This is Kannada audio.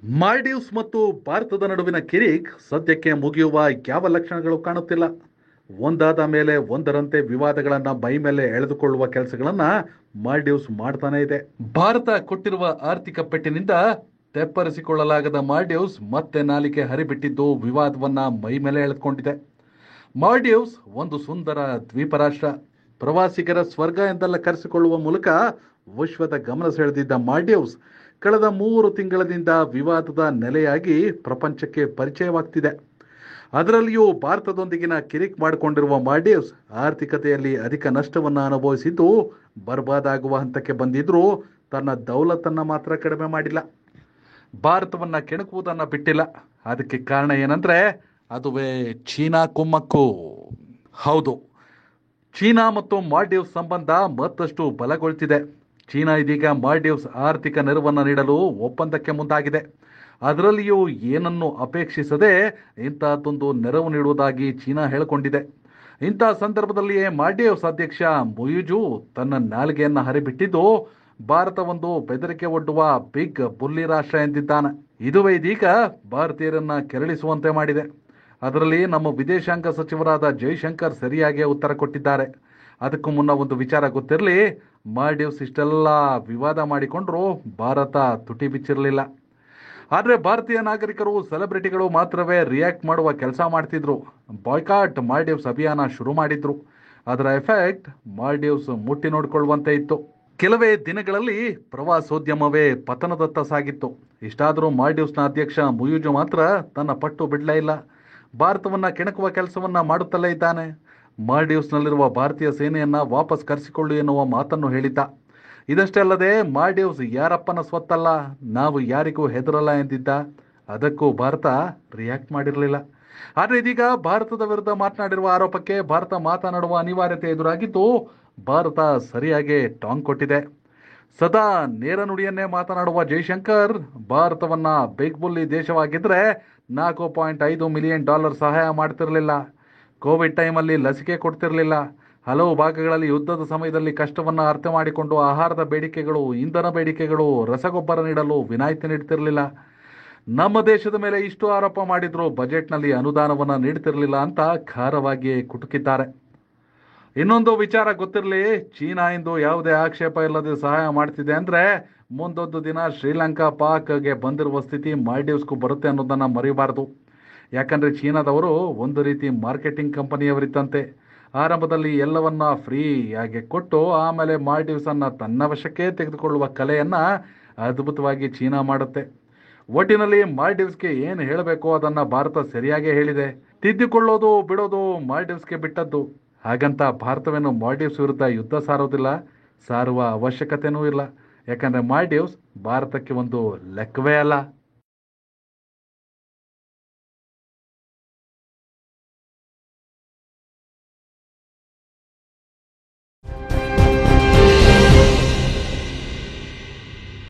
ಮಾಲ್ಡೀವ್ಸ್ ಮತ್ತು ಭಾರತದ ನಡುವಿನ ಕಿರಿಕ್ ಸದ್ಯಕ್ಕೆ ಮುಗಿಯುವ ಯಾವ ಲಕ್ಷಣಗಳು ಕಾಣುತ್ತಿಲ್ಲ. ಒಂದಾದ ಮೇಲೆ ಒಂದರಂತೆ ವಿವಾದಗಳನ್ನು ಮೈ ಮೇಲೆ ಎಳೆದುಕೊಳ್ಳುವ ಕೆಲಸಗಳನ್ನು ಮಾಲ್ಡೀವ್ಸ್ ಮಾಡ್ತಾನೆ ಇದೆ. ಭಾರತ ಕೊಟ್ಟಿರುವ ಆರ್ಥಿಕ ಪೆಟ್ಟಿನಿಂದ ತೆಪ್ಪರಿಸಿಕೊಳ್ಳಲಾಗದ ಮಾಲ್ಡೀವ್ಸ್ ಮತ್ತೆ ನಾಲಿಗೆ ಹರಿಬಿಟ್ಟಿದ್ದು ವಿವಾದವನ್ನ ಮೈ ಮೇಲೆ ಎಳೆದುಕೊಂಡಿದೆ. ಮಾಲ್ಡೀವ್ಸ್ ಒಂದು ಸುಂದರ ದ್ವೀಪ ರಾಷ್ಟ್ರ. ಪ್ರವಾಸಿಗರ ಸ್ವರ್ಗ ಎಂದೆಲ್ಲ ಕರೆಸಿಕೊಳ್ಳುವ ಮೂಲಕ ವಿಶ್ವದ ಗಮನ ಸೆಳೆದಿದ್ದ ಮಾಲ್ಡೀವ್ಸ್ ಕಳೆದ 3 ತಿಂಗಳಿಂದ ವಿವಾದದ ನೆಲೆಯಾಗಿ ಪ್ರಪಂಚಕ್ಕೆ ಪರಿಚಯವಾಗ್ತಿದೆ. ಅದರಲ್ಲಿಯೂ ಭಾರತದೊಂದಿಗಿನ ಕಿರಿಕ್ ಮಾಡಿಕೊಂಡಿರುವ ಮಾಲ್ಡೀವ್ಸ್ ಆರ್ಥಿಕತೆಯಲ್ಲಿ ಅಧಿಕ ನಷ್ಟವನ್ನು ಅನುಭವಿಸಿದ್ದು ಬರ್ಬಾದಾಗುವ ಹಂತಕ್ಕೆ ಬಂದಿದ್ರೂ ತನ್ನ ದೌಲತನ್ನು ಮಾತ್ರ ಕಡಿಮೆ ಮಾಡಿಲ್ಲ. ಭಾರತವನ್ನು ಕೆಣಕುವುದನ್ನು ಬಿಟ್ಟಿಲ್ಲ. ಅದಕ್ಕೆ ಕಾರಣ ಏನಂದ್ರೆ ಅದುವೇ ಚೀನಾ ಕುಮ್ಮಕ್ಕು. ಹೌದು, ಚೀನಾ ಮತ್ತು ಮಾಲ್ಡೀವ್ಸ್ ಸಂಬಂಧ ಮತ್ತಷ್ಟು ಬಲಗೊಳ್ತಿದೆ. ಚೀನಾ ಇದೀಗ ಮಾಲ್ಡೀವ್ಸ್ ಆರ್ಥಿಕ ನೆರವನ್ನು ನೀಡಲು ಒಪ್ಪಂದಕ್ಕೆ ಮುಂದಾಗಿದೆ. ಅದರಲ್ಲಿಯೂ ಏನನ್ನು ಅಪೇಕ್ಷಿಸದೆ ಇಂತಹದ್ದೊಂದು ನೆರವು ನೀಡುವುದಾಗಿ ಚೀನಾ ಹೇಳಿಕೊಂಡಿದೆ. ಇಂತಹ ಸಂದರ್ಭದಲ್ಲಿಯೇ ಮಾಲ್ಡೀವ್ಸ್ ಅಧ್ಯಕ್ಷ ಮೊಯಿಜು ತನ್ನ ನಾಲಿಗೆಯನ್ನು ಹರಿಬಿಟ್ಟಿದ್ದು ಭಾರತ ಒಂದು ಬೆದರಿಕೆ ಒಡ್ಡುವ ಬಿಗ್ ಬುಲ್ಲಿ ರಾಷ್ಟ್ರ ಎಂದಿದ್ದಾನೆ. ಇದುವೇ ಇದೀಗ ಭಾರತೀಯರನ್ನ ಕೆರಳಿಸುವಂತೆ ಮಾಡಿದೆ. ಅದರಲ್ಲಿ ನಮ್ಮ ವಿದೇಶಾಂಗ ಸಚಿವರಾದ ಜೈಶಂಕರ್ ಸರಿಯಾಗಿ ಉತ್ತರ ಕೊಟ್ಟಿದ್ದಾರೆ. ಅದಕ್ಕೂ ಮುನ್ನ ಒಂದು ವಿಚಾರ ಗೊತ್ತಿರಲಿ, ಮಾಲ್ಡೀವ್ಸ್ ಇಷ್ಟೆಲ್ಲ ವಿವಾದ ಮಾಡಿಕೊಂಡ್ರು ಭಾರತ ತುಟಿ ಬಿಚ್ಚಿರಲಿಲ್ಲ. ಆದರೆ ಭಾರತೀಯ ನಾಗರಿಕರು, ಸೆಲೆಬ್ರಿಟಿಗಳು ಮಾತ್ರವೇ ರಿಯಾಕ್ಟ್ ಮಾಡುವ ಕೆಲಸ ಮಾಡ್ತಿದ್ರು. ಬಾಯ್ಕಾಟ್ ಮಾಲ್ಡೀವ್ಸ್ ಅಭಿಯಾನ ಶುರು ಮಾಡಿದ್ರು. ಅದರ ಎಫೆಕ್ಟ್ ಮಾಲ್ಡೀವ್ಸ್ ಮುಟ್ಟಿ ನೋಡಿಕೊಳ್ಳುವಂತೆ ಇತ್ತು. ಕೆಲವೇ ದಿನಗಳಲ್ಲಿ ಪ್ರವಾಸೋದ್ಯಮವೇ ಪತನದತ್ತ ಸಾಗಿತ್ತು. ಇಷ್ಟಾದರೂ ಮಾಲ್ಡೀವ್ಸ್ನ ಅಧ್ಯಕ್ಷ ಮೊಯಿಜು ಮಾತ್ರ ತನ್ನ ಪಟ್ಟು ಬಿಡಲೇ ಇಲ್ಲ. ಭಾರತವನ್ನ ಕೆಣಕುವ ಕೆಲಸವನ್ನ ಮಾಡುತ್ತಲೇ ಇದ್ದಾನೆ. ಮಾಲ್ಡೀವ್ಸ್ನಲ್ಲಿರುವ ಭಾರತೀಯ ಸೇನೆಯನ್ನ ವಾಪಸ್ ಕರೆಸಿಕೊಳ್ಳು ಎನ್ನುವ ಮಾತನ್ನು ಹೇಳಿದ್ದ. ಇದಷ್ಟೇ ಅಲ್ಲದೆ ಮಾಲ್ಡೀವ್ಸ್ ಯಾರಪ್ಪನ ಸ್ವತ್ತಲ್ಲ, ನಾವು ಯಾರಿಗೂ ಹೆದರಲ್ಲ ಎಂದಿದ್ದ. ಅದಕ್ಕೂ ಭಾರತ ರಿಯಾಕ್ಟ್ ಮಾಡಿರಲಿಲ್ಲ. ಆದರೆ ಇದೀಗ ಭಾರತದ ವಿರುದ್ಧ ಮಾತನಾಡಿರುವ ಆರೋಪಕ್ಕೆ ಭಾರತ ಮಾತನಾಡುವ ಅನಿವಾರ್ಯತೆ ಎದುರಾಗಿದ್ದು ಭಾರತ ಸರಿಯಾಗಿ ಟಾಂಗ್ ಕೊಟ್ಟಿದೆ. ಸದಾ ನೇರ ನುಡಿಯನ್ನೇ ಮಾತನಾಡುವ ಜೈಶಂಕರ್ ಭಾರತವನ್ನ ಬಿಗ್ ಬುಲ್ಲಿ ದೇಶವಾಗಿದ್ರೆ $4.5 ಮಿಲಿಯನ್ ಸಹಾಯ ಮಾಡ್ತಿರಲಿಲ್ಲ. ಕೋವಿಡ್ ಟೈಮಲ್ಲಿ ಲಸಿಕೆ ಕೊಡ್ತಿರಲಿಲ್ಲ. ಹಲವು ಭಾಗಗಳಲ್ಲಿ ಯುದ್ಧದ ಸಮಯದಲ್ಲಿ ಕಷ್ಟವನ್ನು ಅರ್ಥ ಮಾಡಿಕೊಂಡು ಆಹಾರದ ಬೇಡಿಕೆಗಳು, ಇಂಧನ ಬೇಡಿಕೆಗಳು, ರಸಗೊಬ್ಬರ ನೀಡಲು ವಿನಾಯಿತಿ ನೀಡ್ತಿರಲಿಲ್ಲ. ನಮ್ಮ ದೇಶದ ಮೇಲೆ ಇಷ್ಟು ಆರೋಪ ಮಾಡಿದ್ರು ಬಜೆಟ್ನಲ್ಲಿ ಅನುದಾನವನ್ನು ನೀಡ್ತಿರಲಿಲ್ಲ ಅಂತ ಖಾರವಾಗಿ ಕುಟುಕಿದ್ದಾರೆ. ಇನ್ನೊಂದು ವಿಚಾರ ಗೊತ್ತಿರಲಿ, ಚೀನಾ ಇಂದು ಯಾವುದೇ ಆಕ್ಷೇಪ ಇಲ್ಲದೆ ಸಹಾಯ ಮಾಡ್ತಿದೆ ಅಂದ್ರೆ ಮುಂದೊಂದು ದಿನ ಶ್ರೀಲಂಕಾ ಪಾಕ್ಗೆ ಬಂದಿರುವ ಸ್ಥಿತಿ ಮಾಲ್ಡೀವ್ಸ್ಗೂ ಬರುತ್ತೆ ಅನ್ನೋದನ್ನ ಮರಿಬಾರದು. ಯಾಕಂದ್ರೆ ಚೀನಾದವರು ಒಂದು ರೀತಿ ಮಾರ್ಕೆಟಿಂಗ್ ಕಂಪನಿಯವರಿದ್ದಂತೆ. ಆರಂಭದಲ್ಲಿ ಎಲ್ಲವನ್ನ ಫ್ರೀಯಾಗಿ ಕೊಟ್ಟು ಆಮೇಲೆ ಮಾಲ್ಡೀವ್ಸ್ ಅನ್ನ ತನ್ನ ವಶಕ್ಕೆ ತೆಗೆದುಕೊಳ್ಳುವ ಕಲೆಯನ್ನ ಅದ್ಭುತವಾಗಿ ಚೀನಾ ಮಾಡುತ್ತೆ. ಒಟ್ಟಿನಲ್ಲಿ ಮಾಲ್ಡೀವ್ಸ್ಗೆ ಏನು ಹೇಳಬೇಕು ಅದನ್ನ ಭಾರತ ಸರಿಯಾಗಿ ಹೇಳಿದೆ. ತಿದ್ದಿಕೊಳ್ಳೋದು ಬಿಡೋದು ಮಾಲ್ಡೀವ್ಸ್ಗೆ ಬಿಟ್ಟದ್ದು. ಹಾಗಂತ ಭಾರತವೇನು ಮಾಲ್ಡೀವ್ಸ್ ವಿರುದ್ಧ ಯುದ್ಧ ಸಾರೋದಿಲ್ಲ, ಸಾರುವ ಅವಶ್ಯಕತೆನೂ ಇಲ್ಲ. ಯಾಕಂದ್ರೆ ಮಾಲ್ಡೀವ್ಸ್ ಭಾರತಕ್ಕೆ ಒಂದು ಲೆಕ್ಕವೇ ಅಲ್ಲ.